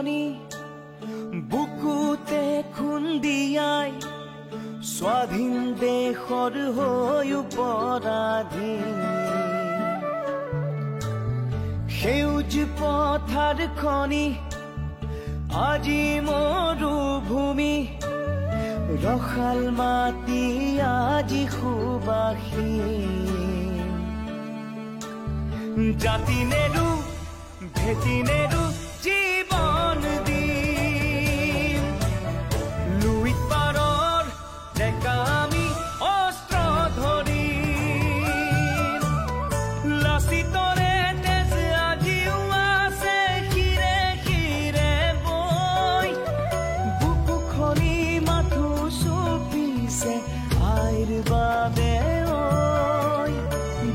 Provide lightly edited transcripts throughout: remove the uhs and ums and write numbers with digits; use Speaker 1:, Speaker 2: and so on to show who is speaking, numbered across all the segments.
Speaker 1: খনি বুকুতে খুন্দিয়াই স্বাধীন দেশৰ হৈ পৰাধীন সেউজ পথাৰ খনি আজি মৰুভূমি ৰখাল মাটি আজি সুবাসীন জাতি নেৰু ভেটি নেৰু জীৱন দিম লুইত পাৰৰ ডেকা আমি অস্ত্ৰ ধৰিম লাচিতৰে তেজ আজিও আছে শিৰে শিৰে বৈ বুকু খনি মাথো চুপিছে আইৰ বাবে ঐ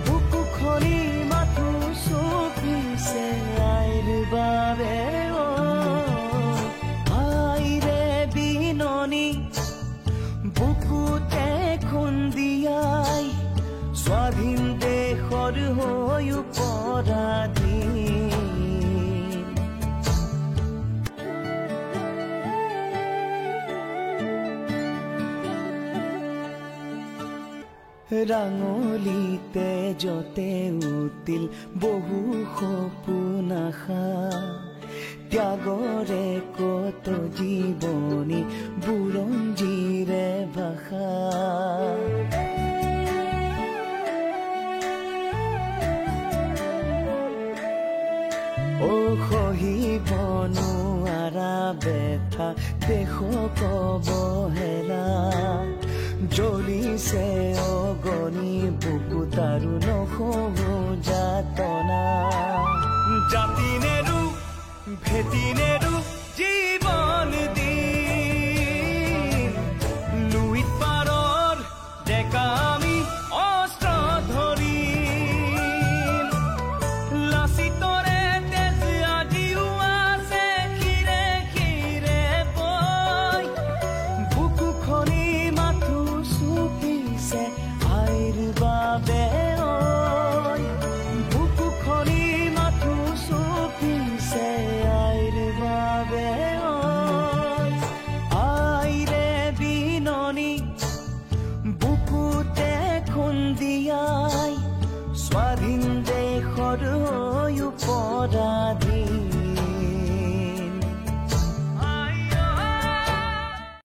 Speaker 1: বুকু খনি মাথো চুপিছে আইৰ বাবে আইৰে বিননি বুকুতে খুন্দিয়াই স্বাধীন দেশৰ হৈ পৰাধীন ৰাঙলিতে যতে উতিল বহু সপোন আশা ত্যাগৰে কত জীৱনী বুৰঞ্জীৰে ভাষা ও সহিব নোৱাৰা ব্যথা দেশক অৱহেলা জ্বলিছে অগণি বুকুত আৰু নসহো যাতনা জাতি নেৰু ভেটি নেৰু